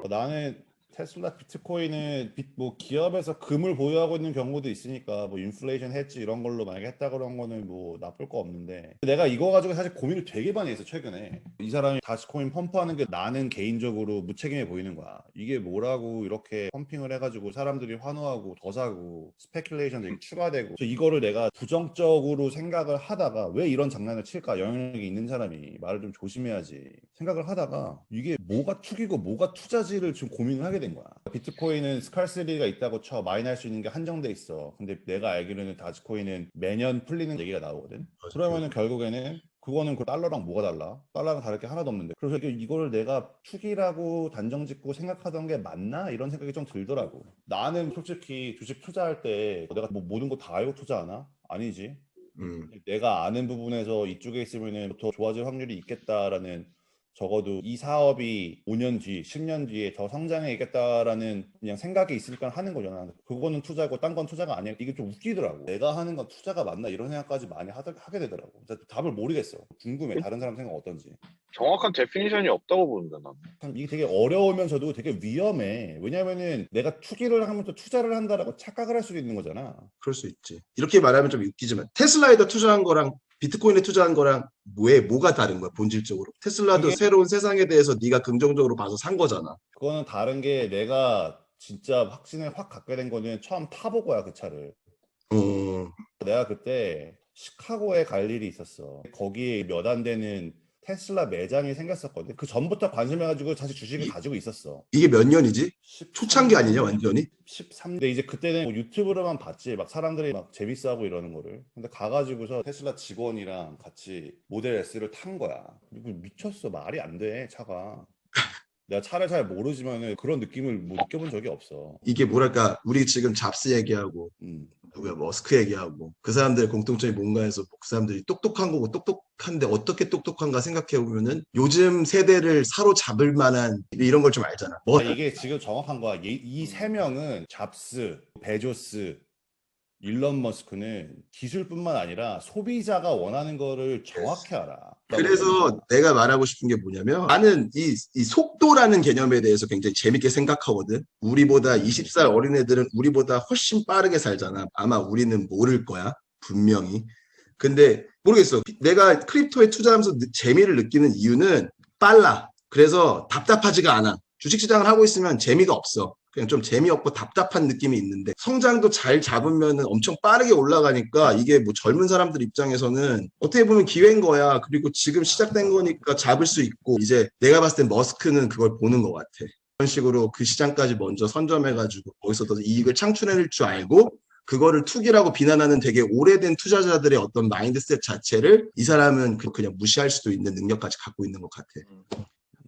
나는 테슬라 비트코인은 뭐 기업에서 금을 보유하고 있는 경우도 있으니까 뭐 인플레이션 헤지 이런 걸로 만약에 했다 그런 거는 뭐 나쁠 거 없는데, 내가 이거 가지고 사실 고민을 되게 많이 했어 최근에. 이 사람이 다시코인 펌프하는 게 나는 개인적으로 무책임해 보이는 거야. 이게 뭐라고 이렇게 펌핑을 해가지고 사람들이 환호하고 더 사고 스페큘레이션 되게 추가되고. 그래서 이거를 내가 부정적으로 생각을 하다가 왜 이런 장난을 칠까, 영향력이 있는 사람이 말을 좀 조심해야지 생각을 하다가 이게 뭐가 투기고 뭐가 투자지를 지금 고민을 하게 된 거야. 비트코인은 스칼시티가 있다고 쳐 마이너할 수 있는 게 한정돼 있어. 근데 내가 알기로는 다지코인은 매년 풀리는 얘기가 나오거든. 그러면은 결국에는 그거는 그 달러랑 뭐가 달라? 달러랑 다를 게 하나도 없는데. 그래서 이거를 내가 투기라고 단정 짓고 생각하던 게 맞나? 이런 생각이 좀 들더라고. 나는 솔직히 주식 투자할 때 내가 뭐 모든 거 다 알고 투자하나? 아니지. 음. 내가 아는 부분에서 이쪽에 있으면은 더 좋아질 확률이 있겠다라는, 적어도 이 사업이 5년 뒤, 10년 뒤에 더 성장해 있겠다라는 그냥 생각이 있으니까 하는 거잖아. 그거는 투자고 딴 건 투자가 아니야. 이게 좀 웃기더라고. 내가 하는 건 투자가 맞나 이런 생각까지 많이 하게 되더라고. 진짜 답을 모르겠어. 궁금해. 다른 사람 생각 어떤지. 정확한 데피니션이 없다고 보는데 나는. 참 이게 되게 어려우면서도 되게 위험해. 왜냐면은 내가 투기를 하면서 투자를 한다라고 착각을 할 수도 있는 거잖아. 그럴 수 있지. 이렇게 말하면 좀 웃기지만 테슬라에다 투자한 거랑 비트코인에 투자한 거랑 뭐가 다른 거야 본질적으로? 테슬라도 그게 새로운 세상에 대해서 네가 긍정적으로 봐서 산 거잖아. 그거는 다른 게, 내가 진짜 확신을 확 갖게 된 거는 처음 타보고야 그 차를. 어, 내가 그때 시카고에 갈 일이 있었어. 거기에 몇 안 되는 테슬라 매장이 생겼었거든. 그 전부터 관심해가지고 사실 주식을 이, 가지고 있었어. 이게 몇 년이지? 초창기 아니냐 13년, 완전히? 13. 근데 이제 그때는 뭐 유튜브로만 봤지. 막 사람들이 막 재밌어하고 이러는 거를. 근데 가가지고서 테슬라 직원이랑 같이 모델 S를 탄 거야. 이거 미쳤어. 말이 안 돼, 차가. 내가 차를 잘 모르지만은 그런 느낌을 못 느껴본 적이 없어. 이게 뭐랄까 우리 지금 잡스 얘기하고 음. 누구야 머스크 얘기하고 그 사람들의 공통점이 뭔가 해서 그 사람들이 똑똑한 거고 똑똑한데 어떻게 똑똑한가 생각해 보면은 요즘 세대를 사로잡을 만한 이런 걸 좀 알잖아. 뭐 이게 지금 정확한 거야. 이 세 명은 잡스, 베조스, 일론 머스크는 기술뿐만 아니라 소비자가 원하는 거를 정확히 알아. 라고 보니까. 그래서 내가 말하고 싶은 게 뭐냐면 나는 이 속도라는 개념에 대해서 굉장히 재밌게 생각하거든. 우리보다 음. 20살 어린애들은 우리보다 훨씬 빠르게 살잖아. 아마 우리는 모를 거야. 분명히. 근데 모르겠어. 내가 크립토에 투자하면서 재미를 느끼는 이유는 빨라. 그래서 답답하지가 않아. 주식시장을 하고 있으면 재미가 없어. 그냥 좀 재미없고 답답한 느낌이 있는데 성장도 잘 잡으면 엄청 빠르게 올라가니까 이게 뭐 젊은 사람들 입장에서는 어떻게 보면 기회인 거야. 그리고 지금 시작된 거니까 잡을 수 있고 이제 내가 봤을 땐 머스크는 그걸 보는 것 같아. 이런 식으로 그 시장까지 먼저 선점해가지고 거기서 더 이익을 창출해낼 줄 알고 그거를 투기라고 비난하는 되게 오래된 투자자들의 어떤 마인드셋 자체를 이 사람은 그냥 무시할 수도 있는 능력까지 갖고 있는 것 같아.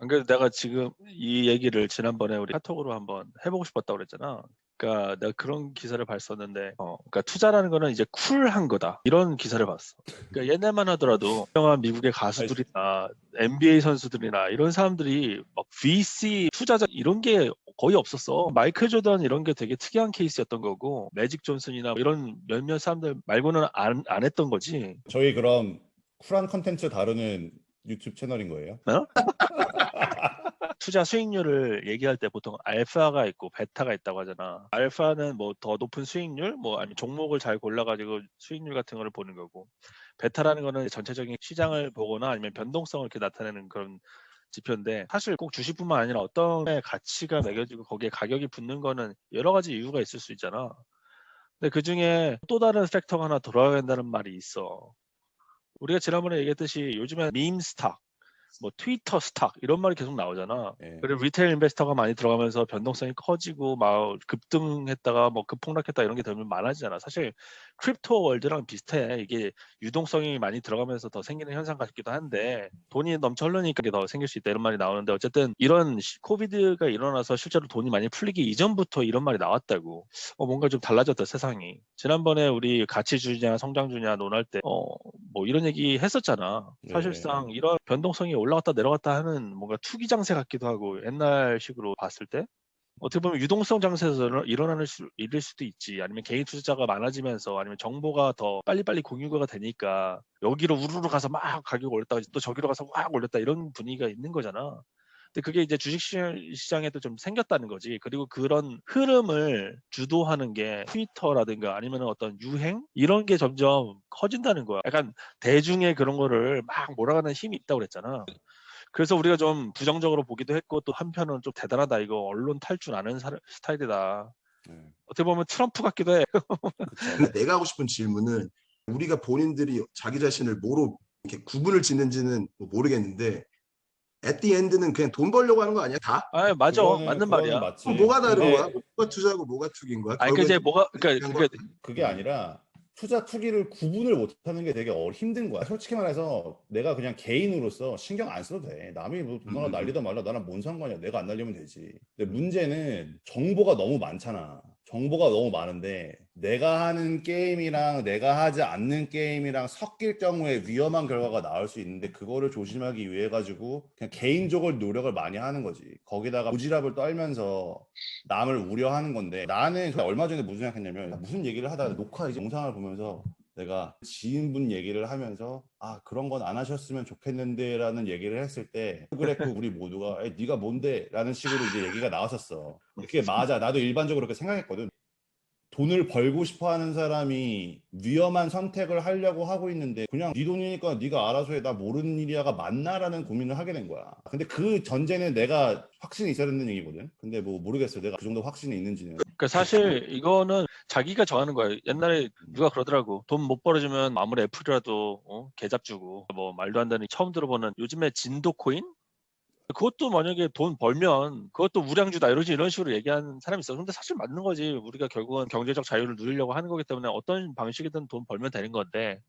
안 그래도 내가 지금 이 얘기를 지난번에 우리 카톡으로 한번 해보고 싶었다고 그랬잖아. 그러니까 내가 그런 기사를 봤었는데, 그러니까 투자라는 거는 이제 쿨한 거다. 이런 기사를 봤어. 그러니까 옛날만 하더라도 유명한 미국의 가수들이나 NBA 선수들이나 이런 사람들이 막 VC 투자자 이런 게 거의 없었어. 마이클 조던 이런 게 되게 특이한 케이스였던 거고, 매직 존슨이나 이런 몇몇 사람들 말고는 안 했던 거지. 저희 그럼 쿨한 컨텐츠 다루는 유튜브 채널인 거예요? 어? 투자 수익률을 얘기할 때 보통 알파가 있고 베타가 있다고 하잖아. 알파는 뭐 더 높은 수익률, 뭐 아니면 종목을 잘 골라가지고 수익률 같은 거를 보는 거고, 베타라는 거는 전체적인 시장을 보거나 아니면 변동성을 이렇게 나타내는 그런 지표인데, 사실 꼭 주식뿐만 아니라 어떤 가치가 매겨지고 거기에 가격이 붙는 거는 여러 가지 이유가 있을 수 있잖아. 근데 그 중에 또 다른 팩터가 하나 돌아야 된다는 말이 있어. 우리가 지난번에 얘기했듯이 요즘에 밈 스탁, 뭐 트위터 스탁 이런 말이 계속 나오잖아. 예. 그리고 리테일 인베스터가 많이 들어가면서 변동성이 커지고 막 급등했다가 뭐 급폭락했다 이런 게 되면 많아지잖아. 사실 크립토 월드랑 비슷해. 이게 유동성이 많이 들어가면서 더 생기는 현상 같기도 한데 돈이 넘쳐 흐르니까 이게 더 생길 수 있다 이런 말이 나오는데, 어쨌든 이런 코비드가 일어나서 실제로 돈이 많이 풀리기 이전부터 이런 말이 나왔다고. 뭔가 좀 달라졌다 세상이. 지난번에 우리 가치주냐 성장주냐 논할 때 뭐 이런 얘기 했었잖아. 예. 사실상 이런 변동성이 올라갔다 내려갔다 하는 뭔가 투기 장세 같기도 하고, 옛날식으로 봤을 때 어떻게 보면 유동성 장세에서 일어나는 일일 수도 있지. 아니면 개인 투자자가 많아지면서 아니면 정보가 더 빨리빨리 공유가 되니까 여기로 우르르 가서 막 가격 올렸다가 또 저기로 가서 확 올렸다 이런 분위기가 있는 거잖아. 근데 그게 이제 주식시장에도 좀 생겼다는 거지. 그리고 그런 흐름을 주도하는 게 트위터라든가 아니면 어떤 유행 이런 게 점점 커진다는 거야. 약간 대중의 그런 거를 막 몰아가는 힘이 있다고 그랬잖아. 그래서 우리가 좀 부정적으로 보기도 했고 또 한편은 좀 대단하다. 이거 언론 탈 줄 아는 스타일이다. 네. 어떻게 보면 트럼프 같기도 해. 그쵸. 근데 내가 하고 싶은 질문은 우리가 본인들이 자기 자신을 뭐로 이렇게 구분을 짓는지는 뭐 모르겠는데 at the end는 그냥 돈 벌려고 하는 거 아니야? 다? 아, 맞아. 맞는 그거는 말이야. 맞지. 뭐가 다른 근데 거야? 뭐가 투자고 뭐가 투기인 거야? 아니, 그 결국엔 이제 뭐가, 그러니까 그게 그게 아니라 투자 투기를 구분을 못하는 게 되게 힘든 거야. 솔직히 말해서 내가 그냥 개인으로서 신경 안 써도 돼. 남이 뭐 누나가 날리다 말라 나랑 뭔 상관이야. 내가 안 날리면 되지. 근데 문제는 정보가 너무 많잖아. 정보가 너무 많은데 내가 하는 게임이랑 내가 하지 않는 게임이랑 섞일 경우에 위험한 결과가 나올 수 있는데 그거를 조심하기 위해 가지고 그냥 개인적으로 노력을 많이 하는 거지. 거기다가 오지랖을 떨면서 남을 우려하는 건데 나는 얼마 전에 무슨 생각했냐면 무슨 얘기를 하다가 녹화 이제 영상을 보면서 내가 지인분 얘기를 하면서 아 그런 건 안 하셨으면 좋겠는데 라는 얘기를 했을 때 그랬고 우리 모두가 에, 네가 뭔데? 라는 식으로 이제 얘기가 나왔었어. 그게 맞아. 나도 일반적으로 그렇게 생각했거든. 돈을 벌고 싶어 하는 사람이 위험한 선택을 하려고 하고 있는데 그냥 네 돈이니까 네가 알아서 해. 나 모르는 일이야가 맞나라는 고민을 하게 된 거야. 근데 그 전제는 내가 확신이 있어야 된다는 얘기거든. 근데 뭐 모르겠어. 내가 그 정도 확신이 있는지는. 그러니까 사실 이거는 자기가 정하는 거야. 옛날에 누가 그러더라고. 돈 못 벌어주면 아무리 애플이라도 계좌 주고 뭐 말도 안 되는 처음 들어보는 요즘에 진도 코인? 그것도 만약에 돈 벌면 그것도 우량주다 이러지 이런 식으로 얘기하는 사람이 있어. 근데 사실 맞는 거지. 우리가 결국은 경제적 자유를 누리려고 하는 거기 때문에 어떤 방식이든 돈 벌면 되는 건데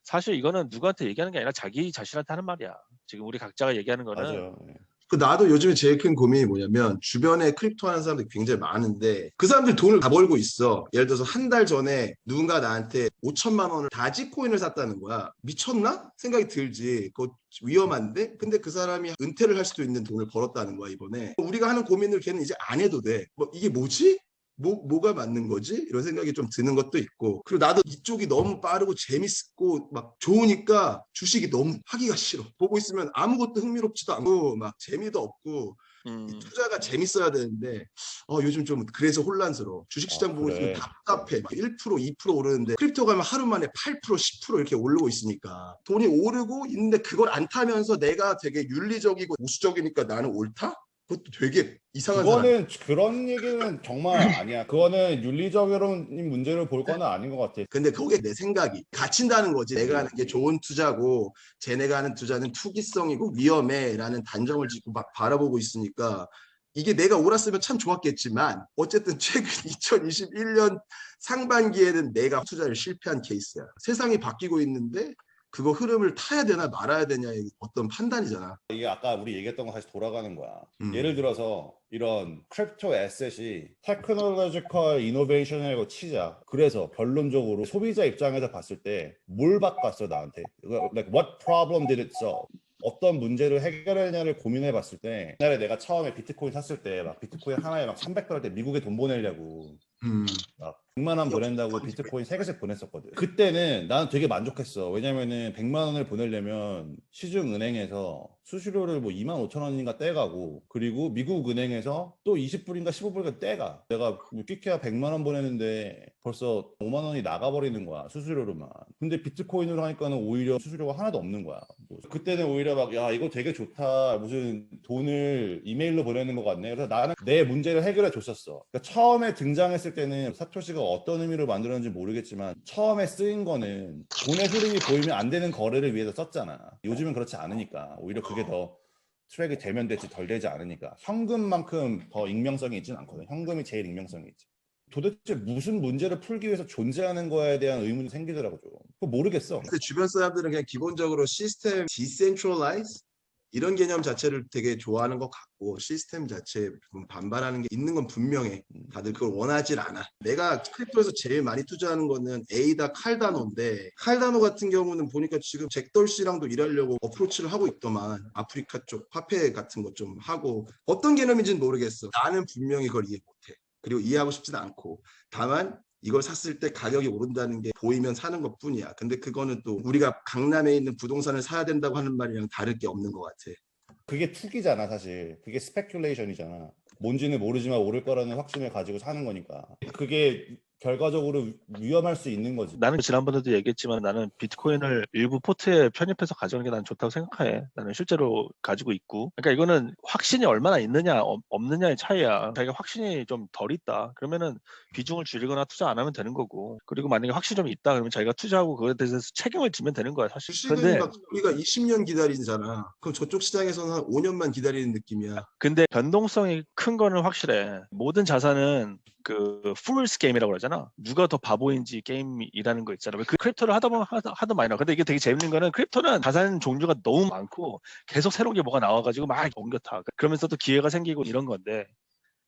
사실 이거는 누구한테 얘기하는 게 아니라 자기 자신한테 하는 말이야. 지금 우리 각자가 얘기하는 거는 맞아요. 예. 그 나도 요즘에 제일 큰 고민이 뭐냐면 주변에 크립토 하는 사람들이 굉장히 많은데 그 사람들이 돈을 다 벌고 있어. 예를 들어서 한 달 전에 누군가 나한테 5천만 원을 다지코인을 샀다는 거야. 미쳤나? 생각이 들지. 그거 위험한데? 근데 그 사람이 은퇴를 할 수도 있는 돈을 벌었다는 거야, 이번에. 우리가 하는 고민을 걔는 이제 안 해도 돼. 뭐 이게 뭐지? 뭐가 맞는 거지? 이런 생각이 좀 드는 것도 있고. 그리고 나도 이쪽이 너무 빠르고 재밌고 막 좋으니까 주식이 너무 하기가 싫어. 보고 있으면 아무것도 흥미롭지도 않고 막 재미도 없고 이 투자가 재밌어야 되는데 요즘 좀 그래서 혼란스러워. 주식시장 아, 보고 있으면 그래. 답답해. 막 1%, 2% 오르는데 크립토 가면 하루 만에 8%, 10% 이렇게 오르고 있으니까 돈이 오르고 있는데 그걸 안 타면서 내가 되게 윤리적이고 보수적이니까 나는 옳다? 그것도 되게 이상한 사람. 그거는 그런 얘기는 정말 아니야. 그거는 윤리적인 문제를 볼 거는 아닌 것 같아. 근데 거기에 내 생각이 갇힌다는 거지. 내가 하는 게 좋은 투자고 쟤네가 하는 투자는 투기성이고 위험해라는 단정을 짓고 막 바라보고 있으니까 이게 내가 옳았으면 참 좋았겠지만 어쨌든 최근 2021년 상반기에는 내가 투자를 실패한 케이스야. 세상이 바뀌고 있는데 그거 흐름을 타야 되나 말아야 되냐의 어떤 판단이잖아. 이게 아까 우리 얘기했던 거 다시 돌아가는 거야. 음. 예를 들어서 이런 크립토 에셋이 테크놀로지컬 이노베이션이라고 치자. 그래서 결론적으로 소비자 입장에서 봤을 때 뭘 바꿨어 나한테? Like what problem did it solve? 어떤 문제를 해결하냐를 고민해 봤을 때 옛날에 내가 처음에 비트코인 샀을 때 막 비트코인 하나에 막 $300 때 미국에 돈 보내려고 막 100만 원 보낸다고 비트코인 3개씩 보냈었거든. 그때는 나는 되게 만족했어. 왜냐면은 100만 원을 보내려면 시중은행에서 수수료를 뭐 2만 5천 원인가 떼가고 그리고 미국 은행에서 또 20불인가 15불인가 떼가. 내가 뭐 끼케야 100만 원 보내는데 벌써 5만 원이 나가버리는 거야. 수수료로만. 근데 비트코인으로 하니까는 오히려 수수료가 하나도 없는 거야. 그때는 오히려 막 야 이거 되게 좋다. 무슨 돈을 이메일로 보내는 것 같네. 그래서 나는 내 문제를 해결해 줬었어. 그러니까 처음에 등장했을 때는 사토시가 어떤 의미로 만들었는지 모르겠지만 처음에 쓰인 거는 돈의 흐름이 보이면 안 되는 거래를 위해서 썼잖아. 요즘은 그렇지 않으니까 오히려 그게 더 트랙이 되면 되지 덜 되지 않으니까 현금만큼 더 익명성이 있진 않거든. 현금이 제일 익명성이 있지. 도대체 무슨 문제를 풀기 위해서 존재하는 거에 대한 의문이 생기더라고 좀. 그거 모르겠어. 근데 주변 사람들은 그냥 기본적으로 시스템 디센트럴라이즈 이런 개념 자체를 되게 좋아하는 것 같고 시스템 자체에 좀 반발하는 게 있는 건 분명해. 다들 그걸 원하질 않아. 내가 크립토에서 제일 많이 투자하는 거는 에이다 칼다노인데 칼다노 같은 경우는 보니까 지금 잭돌씨랑도 일하려고 어프로치를 하고 있더만 아프리카 쪽 화폐 같은 거 좀 하고 어떤 개념인지는 모르겠어. 나는 분명히 그걸 이해 못해. 그리고 이해하고 싶지는 않고 다만 이걸 샀을 때 가격이 오른다는 게 보이면 사는 것뿐이야. 근데 그거는 또 우리가 강남에 있는 부동산을 사야 된다고 하는 말이랑 다를 게 없는 것 같아. 그게 투기잖아 사실. 그게 스페큘레이션이잖아. 뭔지는 모르지만 오를 거라는 확신을 가지고 사는 거니까. 그게 결과적으로 위험할 수 있는 거지. 나는 지난번에도 얘기했지만 나는 비트코인을 일부 포트에 편입해서 가져오는 게 난 좋다고 생각해. 나는 실제로 가지고 있고. 그러니까 이거는 확신이 얼마나 있느냐 없느냐의 차이야. 자기가 확신이 좀 덜 있다. 그러면은 비중을 줄이거나 투자 안 하면 되는 거고. 그리고 만약에 확신이 좀 있다 그러면 자기가 투자하고 그거에 대해서 책임을 지면 되는 거야 사실. 주식은 근데 막 우리가 20년 기다리잖아. 그럼 저쪽 시장에서는 한 5년만 기다리는 느낌이야. 변동성이 큰 거는 확실해. 모든 자산은 그 풀스 게임이라고 그러잖아. 누가 더 바보인지 게임이라는 거 있잖아. 그 크립토를 하다 보면 하도 많이 나와. 근데 이게 되게 재밌는 거는 크립토는 자산 종류가 너무 많고 계속 새로운 게 뭐가 나와가지고 막 옮겨 타. 그러면서 또 기회가 생기고 이런 건데.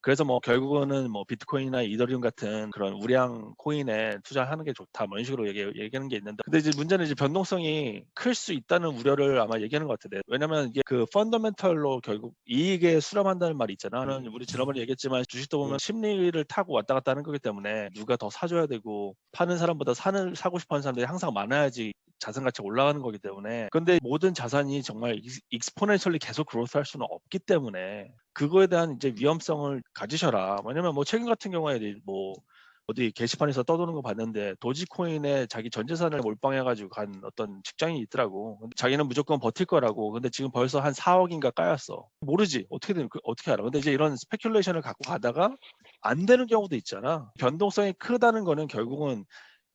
그래서 뭐 결국은 뭐 비트코인이나 이더리움 같은 그런 우량 코인에 투자하는 게 좋다. 뭐 이런 식으로 얘기하는 게 있는데, 근데 이제 문제는 이제 변동성이 클 수 있다는 우려를 아마 얘기하는 것 같아. 왜냐면 이게 그 펀더멘털로 결국 이익에 수렴한다는 말이 있잖아. 우리 지난번에 얘기했지만 주식도 보면 심리를 타고 왔다 갔다 하는 거기 때문에 누가 더 사줘야 되고 파는 사람보다 사고 싶어 하는 사람들이 항상 많아야지 자산 가치가 올라가는 거기 때문에. 근데 모든 자산이 정말 익스포넨셜리 계속 그로스 할 수는 없기 때문에 그거에 대한 이제 위험성을 가지셔라. 왜냐면 뭐 최근 같은 경우에 뭐 어디 게시판에서 떠도는 거 봤는데 도지코인에 자기 전 재산을 몰빵해가지고 간 어떤 직장인이 있더라고. 근데 자기는 무조건 버틸 거라고. 근데 지금 벌써 한 4억인가 까였어. 모르지. 어떻게 알아. 근데 이제 이런 스페큘레이션을 갖고 가다가 안 되는 경우도 있잖아. 변동성이 크다는 거는 결국은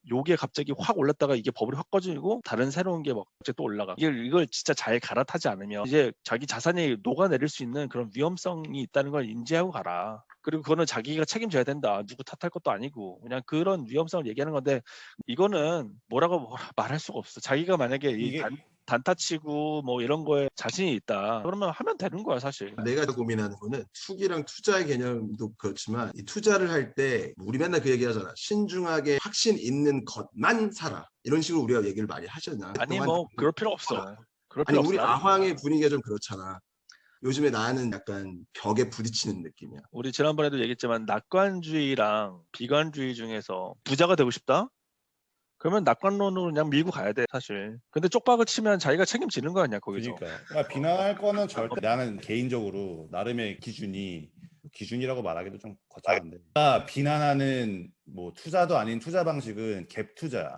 요게 갑자기 확 올랐다가 이게 버블이 확 꺼지고 다른 새로운 게 막 갑자기 또 올라가. 이걸 진짜 잘 갈아타지 않으면 이제 자기 자산이 녹아내릴 수 있는 그런 위험성이 있다는 걸 인지하고 가라. 그리고 그거는 자기가 책임져야 된다. 누구 탓할 것도 아니고 그냥 그런 위험성을 얘기하는 건데, 이거는 뭐라 말할 수가 없어. 자기가 만약에 이게 단타 치고 뭐 이런 거에 자신이 있다 그러면 하면 되는 거야 사실. 내가 고민하는 거는 투기랑 투자의 개념도 그렇지만 이 투자를 할 때 우리 맨날 그 얘기하잖아. 신중하게 확신 있는 것만 사라. 이런 식으로 우리가 얘기를 많이 하잖아. 아니 그동안 뭐 그럴 필요 없어. 그럴 아니 필요 없어. 우리 아황의 분위기가 좀 그렇잖아. 요즘에 나는 약간 벽에 부딪히는 느낌이야. 우리 지난번에도 얘기했지만 낙관주의랑 비관주의 중에서 부자가 되고 싶다? 그러면 낙관론으로 그냥 밀고 가야 돼 사실. 근데 쪽박을 치면 자기가 책임지는 거 아니야 거기서. 그러니까 비난할 거는 절대 나는 개인적으로 나름의 기준이라고 말하기도 좀 거창한데 내가 비난하는 뭐 투자도 아닌 투자 방식은 갭 투자야.